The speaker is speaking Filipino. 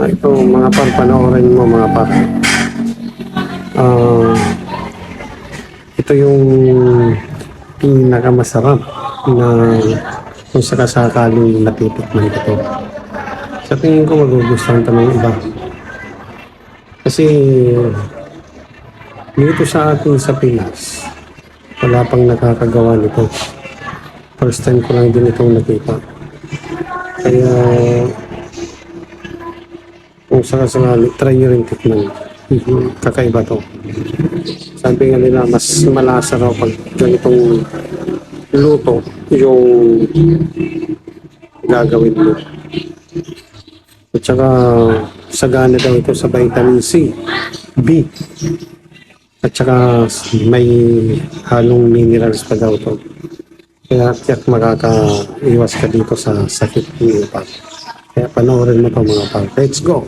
Ito mga par, panoorin mo mga par. Ah, ito yung pinakamasarap na kung sakasakaling natitikman ko to. Sa tingin ko magugustuhan ito ng iba. Kasi dito sa atin sa Pinas, wala pang nakakagawa nito. First time ko lang din itong nakita. Kaya kung sakasakali, try nyo rin tikman. Kakaiba to. Sabi nga nila, mas malasa raw pag ganitong luto yung gagawin mo. At saka sagana daw ito sa vitamin C, B, at saka may halong minerals pa daw to. Kaya tiyak makakaiwas ka dito sa sakit ng utak. Kaya panoorin mo to mga pal. Let's go!